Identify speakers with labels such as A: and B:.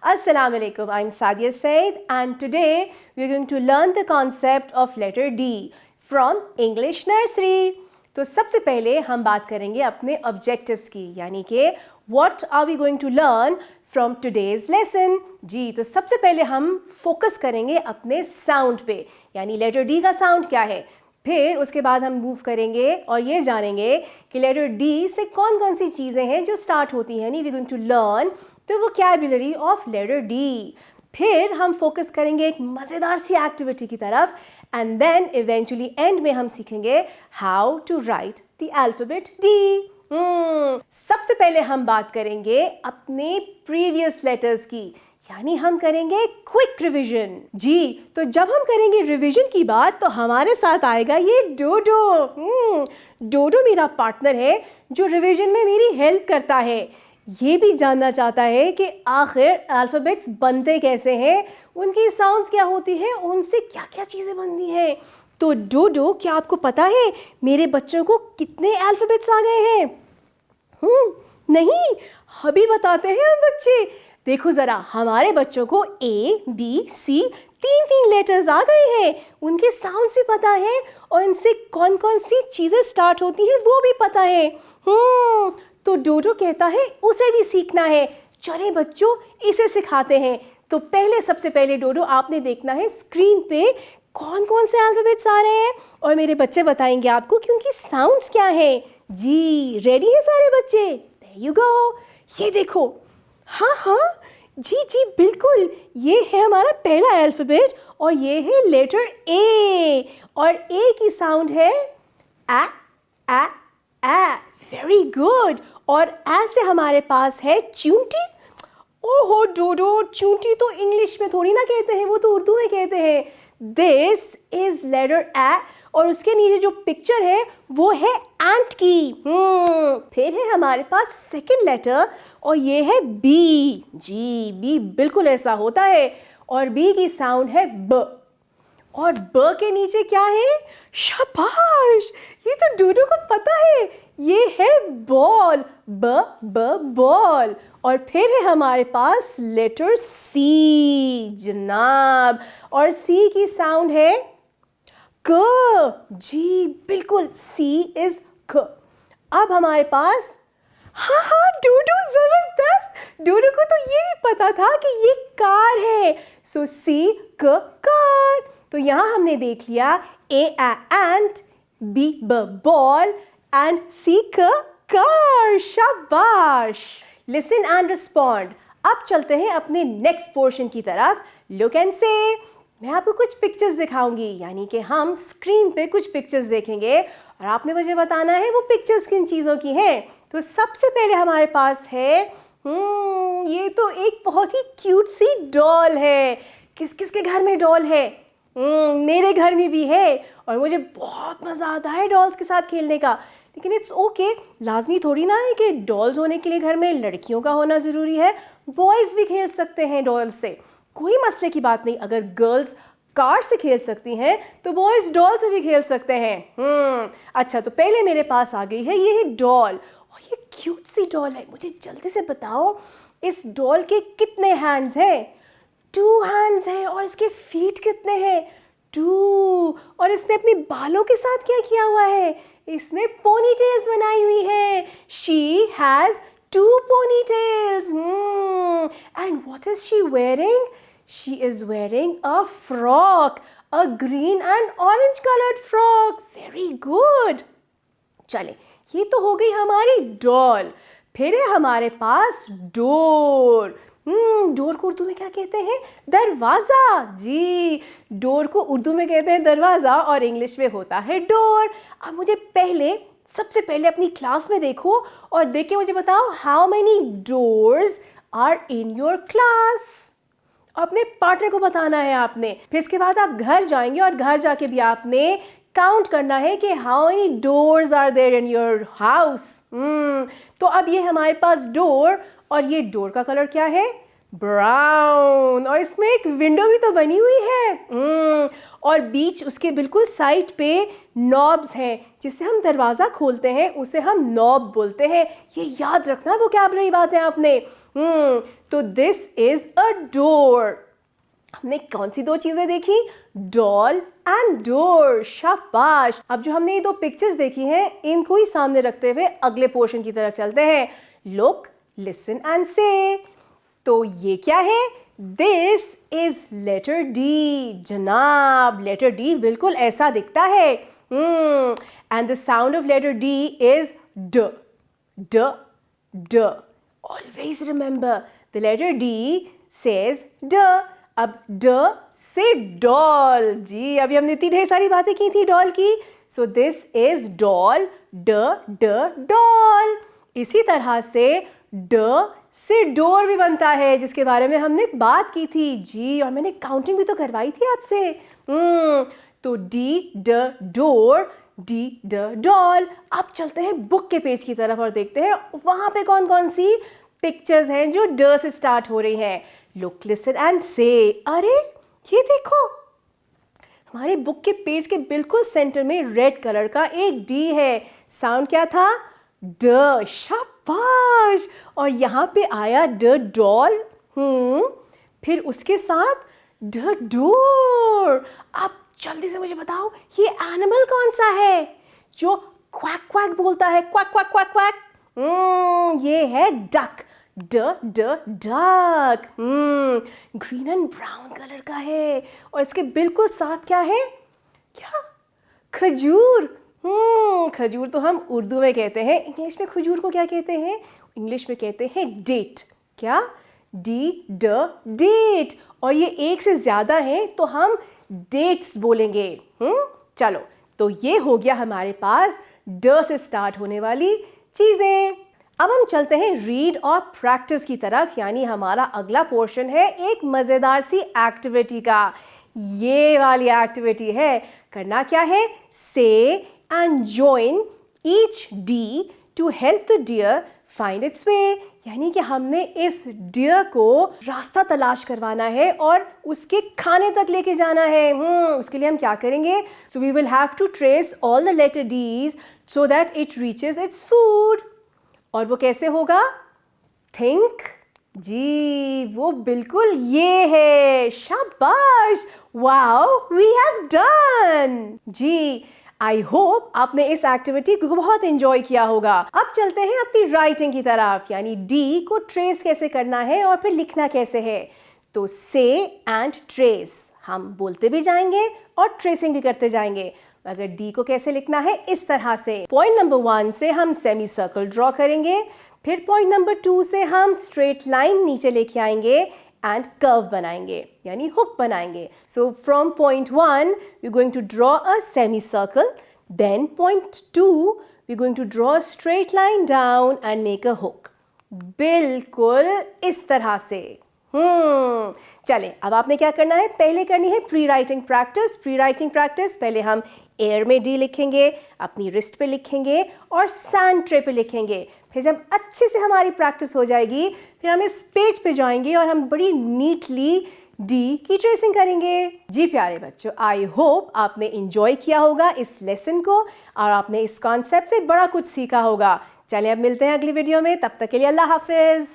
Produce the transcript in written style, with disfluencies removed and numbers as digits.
A: Assalamu alaikum. I'm Sadia Said and today we're going to learn the concept of letter D from English Nursery. तो सबसे पहले हम बात करेंगे अपने objectives की, यानी कि what are we going to learn from today's lesson. जी, तो सबसे पहले हम फोकस करेंगे अपने साउंड पे, यानी लेटर D का साउंड क्या है. फिर उसके बाद हम मूव करेंगे और ये जानेंगे कि लेटर डी से कौन कौन सी चीज़ें हैं जो स्टार्ट होती हैं. We going to learn the vocabulary of letter D. फिर हम फोकस करेंगे एक मज़ेदार सी एक्टिविटी की तरफ एंड देन इवेंचुअली एंड में हम सीखेंगे how to write the alphabet D. सबसे पहले हम बात करेंगे अपने प्रीवियस लेटर्स की, यानी हम करेंगे क्विक रिवीजन. जी, तो जब हम करेंगे रिवीजन की बात तो हमारे साथ आएगा ये डोडो. डोडो मेरा पार्टनर है जो रिवीजन में मेरी हेल्प करता है. ये भी जानना चाहता है कि आखिर अल्फ़ाबेट्स बनते कैसे हैं, उनकी साउंड्स क्या होती हैं, उनसे क्या क्या चीज़ें बनती हैं. तो डोडो, क्या आपको पता है मेरे बच्चों को कितने अल्फ़ाबेट्स आ गए हैं? नहीं, अभी बताते हैं हम बच्चे. देखो ज़रा, हमारे बच्चों को ए बी सी तीन लेटर्स आ गए हैं. उनके साउंड्स भी पता है और इनसे कौन कौन सी चीज़ें स्टार्ट होती हैं वो भी पता है. तो डोडो कहता है उसे भी सीखना है. चले बच्चों, इसे सिखाते हैं. तो सबसे पहले डोडो, आपने देखना है स्क्रीन पे कौन कौन से अल्फ़ाबेट्स आ रहे हैं और मेरे बच्चे बताएंगे आपको कि उनकी साउंड्स क्या है. जी, रेडी हैं सारे बच्चे? There you go. ये देखो, हाँ, जी बिल्कुल, ये है हमारा पहला अल्फ़ाबेट और ये है लेटर ए. और ए की साउंड है आ. Very good. और ए से हमारे पास है चूंटी. ओहो डोडो, चूंटी तो इंग्लिश में थोड़ी ना कहते हैं, वो तो उर्दू में कहते हैं. दिस इज लेटर ए और उसके नीचे जो पिक्चर है वो है एंट की. फिर है हमारे पास सेकंड लेटर और ये है बी. जी, बी बिल्कुल ऐसा होता है और बी की साउंड है ब. और ब के नीचे क्या है? शाबाश, ये तो डोडो को पता है, ये है बॉल. बॉल. और फिर है हमारे पास लेटर सी. जनाब, और सी की साउंड है क. जी बिल्कुल, सी इज क. अब हमारे पास, हाँ डोडो जबरदस्त. डोडो को तो ये भी पता था कि ये कार है. सो सी क कार. तो यहाँ हमने देख लिया ए एंट, बी बॉल एंड सी क कार. शाबाश. Listen and respond. अब चलते हैं अपने नेक्स्ट पोर्शन की तरफ. लुक एंड से. मैं आपको कुछ पिक्चर्स दिखाऊंगी, यानी कि हम स्क्रीन पे कुछ पिक्चर्स देखेंगे और आपने मुझे बताना है वो पिक्चर्स किन चीज़ों की हैं. तो सबसे पहले हमारे पास है ये तो एक बहुत ही क्यूट सी डॉल है. किस किस के घर में डॉल है? मेरे घर में भी है और मुझे बहुत मज़ा आता है डॉल्स के साथ खेलने का. लेकिन इट्स ओके, लाजमी थोड़ी ना है कि डॉल्स होने के लिए घर में लड़कियों का होना ज़रूरी है. बॉयज़ भी खेल सकते हैं डॉल से, कोई मसले की बात नहीं. अगर गर्ल्स कार से खेल सकती हैं तो बॉयज़ डॉल से भी खेल सकते हैं. अच्छा, तो पहले मेरे पास आ गई है, ये है डॉल और ये क्यूट सी डॉल है. मुझे जल्दी से बताओ, इस डॉल के कितने हैंड्स हैं? 2 हैंड्स हैं. और इसके फीट कितने हैं? 2. और इसने अपने बालों के साथ क्या किया हुआ है? इसने पोनी टेल्स बनाई हुई है. She has 2 ponytails. And what is she wearing? She is wearing a frock, a green and orange colored frock. Very good. चले, ये तो हो गई हमारी डॉल. फिर है हमारे पास डोर. डोर को उर्दू में क्या कहते हैं? दरवाज़ा. जी, डोर को उर्दू में कहते हैं दरवाज़ा और इंग्लिश में होता है डोर. अब मुझे सबसे पहले अपनी क्लास में देखो और देख के मुझे बताओ how many doors are in your class. अपने पार्टनर को बताना है आपने. फिर इसके बाद आप घर जाएंगे और घर जाके भी आपने काउंट करना है कि how many doors are there in your house. तो अब ये हमारे पास डोर और ये डोर का कलर क्या है? ब्राउन। और इसमें एक विंडो भी तो बनी हुई है। और बीच उसके बिल्कुल साइड पे नॉब्स हैं, जिससे हम दरवाज़ा खोलते हैं उसे हम नॉब बोलते हैं। ये याद रखना वोकैबुलरी बात है आपने। तो दिस इज अ डोर। हमने कौन सी दो चीजें देखी? Doll and door. शाबाश। अब जो हमने ये दो पिक्चर्स देखी हैं, इनको ही सामने रखते हुए अगले पोर्शन की तरफ चलते हैं। लुक, लिसन एंड से। तो ये क्या है? This is letter D. जनाब, लेटर डी बिल्कुल ऐसा दिखता है। And the sound of letter D is ड ड ड। Always remember the letter D says D. अब ड से डॉल। जी, अभी हमने इतनी ढेर सारी बातें की थी डॉल की। सो दिस इज डॉल, ड ड डॉल। इसी तरह से ड से डोर भी बनता है, जिसके बारे में हमने बात की थी। जी, और मैंने काउंटिंग भी तो करवाई थी आपसे। तो डी ड डोर, डी ड डॉल। अब चलते हैं बुक के पेज की तरफ और देखते हैं वहां पे कौन कौन सी पिक्चर्स हैं जो ड से स्टार्ट हो रही हैं। लुक, लिसन एंड से। अरे ये देखो, हमारे बुक के पेज के बिल्कुल सेंटर में रेड कलर का एक डी है। साउंड क्या था? ड। शाबाश। और यहाँ पे आया ड डॉल। फिर उसके साथ ड डोर। अब जल्दी से मुझे बताओ, ये एनिमल कौन सा है जो क्वैक क्वैक बोलता है? Quack quack quack quack. ये है डक। ड ड duck. Green and brown colour का है। और इसके बिल्कुल साथ क्या है? क्या? खजूर। खजूर तो हम उर्दू में कहते हैं। इंग्लिश में खजूर को क्या कहते हैं? इंग्लिश में कहते हैं डेट। क्या? डी ड डेट। और ये एक से ज्यादा है तो हम डेट्स बोलेंगे। चलो, तो ये हो गया हमारे पास ड से स्टार्ट होने वाली चीजें। अब हम चलते हैं रीड और प्रैक्टिस की तरफ, यानी हमारा अगला पोर्शन है एक मजेदार सी एक्टिविटी का। ये वाली एक्टिविटी है। करना क्या है? Say and join each D to help the deer find its way. यानी कि हमने इस डियर को रास्ता तलाश करवाना है और उसके खाने तक लेके जाना है। उसके लिए हम क्या करेंगे? So we will have to trace all the letter Ds so that it reaches its food. और वो कैसे होगा? थिंक। जी, वो बिल्कुल ये है। शाबाश। Wow, we have done. जी, आई होप आपने इस एक्टिविटी को बहुत एंजॉय किया होगा। अब चलते हैं अपनी राइटिंग की तरफ, यानी डी को ट्रेस कैसे करना है और फिर लिखना कैसे है। तो से एंड ट्रेस, हम बोलते भी जाएंगे और ट्रेसिंग भी करते जाएंगे। अगर डी को कैसे लिखना है? इस तरह से। पॉइंट नंबर 1 से हम सेमी सर्कल ड्रॉ करेंगे। फिर पॉइंट नंबर 2 से हम स्ट्रेट लाइन नीचे लेके आएंगे एंड कर्व बनाएंगे, यानी हुक बनाएंगे। So from point 1 we going to draw a semicircle, then point 2 we going to draw a straight line down and make a hook. बिल्कुल इस तरह से। चले, अब आपने क्या करना है? पहले करनी है pre writing practice. Pre writing practice पहले हम एयर में डी लिखेंगे, अपनी रिस्ट पे लिखेंगे और सैंड ट्रे पे लिखेंगे। फिर जब अच्छे से हमारी प्रैक्टिस हो जाएगी, फिर हम इस पेज पे जाएंगे और हम बड़ी नीटली डी की ट्रेसिंग करेंगे। जी प्यारे बच्चों, आई होप आपने इंजॉय किया होगा इस लेसन को और आपने इस कॉन्सेप्ट से बड़ा कुछ सीखा होगा। चलिए अब मिलते हैं अगली वीडियो में, तब तक के लिए अल्लाह हाफिज।